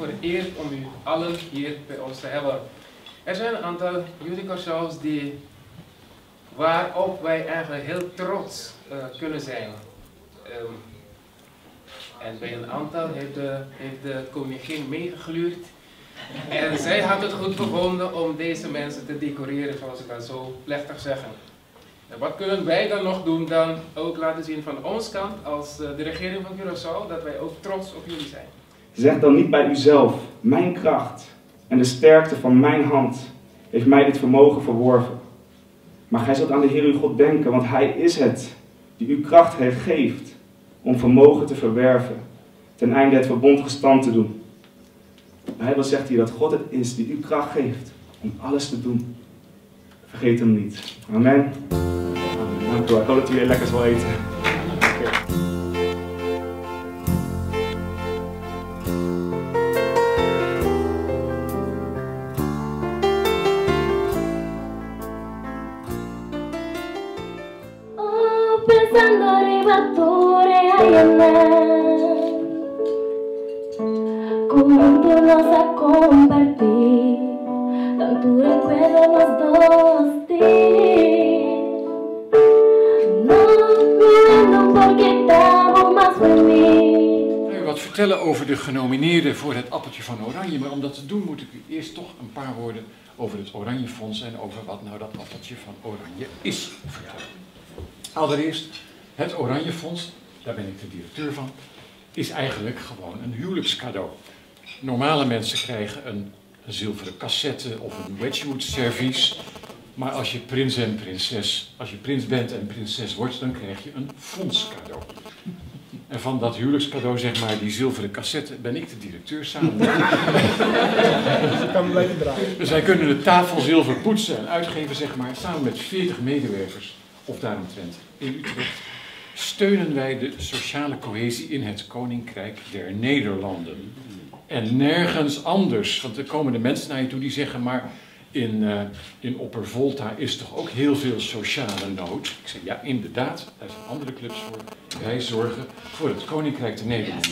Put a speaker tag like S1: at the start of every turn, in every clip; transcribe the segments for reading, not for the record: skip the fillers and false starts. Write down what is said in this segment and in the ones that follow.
S1: vereerd om u allen hier bij ons te hebben. Er zijn een aantal jurycorso's waarop wij eigenlijk heel trots kunnen zijn. En bij een aantal heeft de koningin meegegluurd. En zij had het goed gevonden om deze mensen te decoreren, zoals ik dat zo plechtig zeggen. En wat kunnen wij dan nog doen dan ook laten zien van onze kant als de regering van Curaçao dat wij ook trots op jullie zijn.
S2: Zeg dan niet bij uzelf, mijn kracht en de sterkte van mijn hand heeft mij dit vermogen verworven. Maar gij zult aan de Heer uw God denken, want Hij is het die u kracht geeft om vermogen te verwerven, ten einde het verbond gestand te doen. De Bijbel zegt hier dat God het is die u kracht geeft om alles te doen. Vergeet hem niet. Amen. Dank u wel. Ik hoop dat u weer lekker zal eten.
S3: Pensando arriba torre comenzándonos a compartir tanto recuerdo los dos no porque estamos más feliz.
S4: Ik wil wat vertellen over de genomineerden voor het Appeltje van Oranje, maar om dat te doen moet ik u eerst toch een paar woorden over het Oranje Fonds en over wat nou dat Appeltje van Oranje is vertellen. Allereerst, het Oranje Fonds, daar ben ik de directeur van, is eigenlijk gewoon een huwelijkscadeau. Normale mensen krijgen een zilveren cassette of een Wedgwood servies, maar als je prins bent en prinses wordt, dan krijg je een fondscadeau. En van dat huwelijkscadeau, zeg maar, die zilveren cassette, ben ik de directeur samen. Dus wij kunnen de tafel zilver poetsen en uitgeven, zeg maar, samen met 40 medewerkers. Of daaromtrent in Utrecht, steunen wij de sociale cohesie in het Koninkrijk der Nederlanden. En nergens anders, want er komen de mensen naar je toe die zeggen, maar in Oppervolta is toch ook heel veel sociale nood? Ik zeg, ja, inderdaad, daar zijn andere clubs voor. Wij zorgen voor het Koninkrijk der Nederlanden.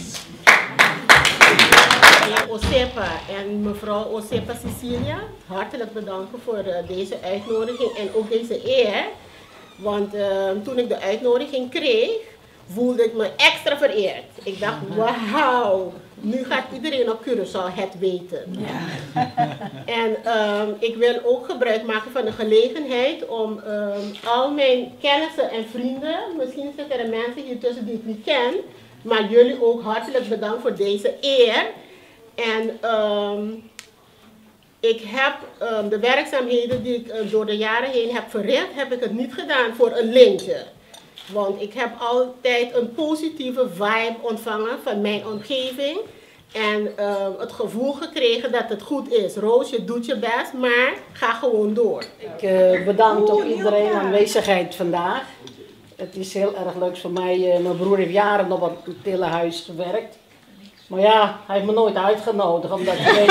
S5: Meneer Osepa en mevrouw Osepa Cecilia, hartelijk bedanken voor deze uitnodiging en ook deze eer. Want toen ik de uitnodiging kreeg, voelde ik me extra vereerd. Ik dacht, wauw, nu gaat iedereen op Curaçao het weten. Ja. En ik wil ook gebruik maken van de gelegenheid om al mijn kennissen en vrienden, misschien zitten er mensen hier tussen die ik niet ken, maar jullie ook hartelijk bedankt voor deze eer. En ik heb de werkzaamheden die ik door de jaren heen heb verricht, heb ik het niet gedaan voor een lintje. Want ik heb altijd een positieve vibe ontvangen van mijn omgeving. En het gevoel gekregen dat het goed is. Roos, je doet je best, maar ga gewoon door.
S6: Ik bedank toch iedereen aanwezigheid vandaag. Het is heel erg leuk voor mij. Mijn broer heeft jaren op het telehuis gewerkt. Maar ja, hij heeft me nooit uitgenodigd, omdat hij weet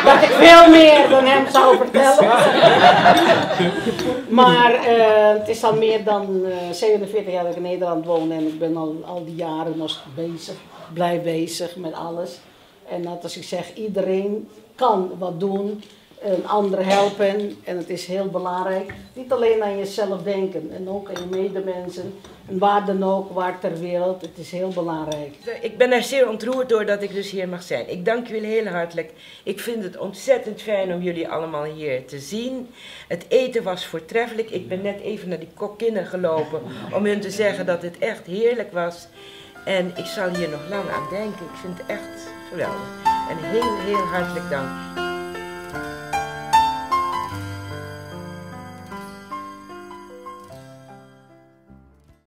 S6: dat ik veel meer dan hem zou vertellen. Maar het is al meer dan 47 jaar dat ik in Nederland woon en ik ben al die jaren nog bezig, blijf bezig met alles. En dat als ik zeg, iedereen kan wat doen, een ander helpen en het is heel belangrijk. Niet alleen aan jezelf denken en ook aan je medemensen. En waar dan ook, waar ter wereld, het is heel belangrijk.
S7: Ik ben er zeer ontroerd door dat ik dus hier mag zijn. Ik dank jullie heel hartelijk. Ik vind het ontzettend fijn om jullie allemaal hier te zien. Het eten was voortreffelijk. Ik ben net even naar die kokkinnen gelopen om hun te zeggen dat het echt heerlijk was. En ik zal hier nog lang aan denken. Ik vind het echt geweldig. En heel, heel hartelijk dank.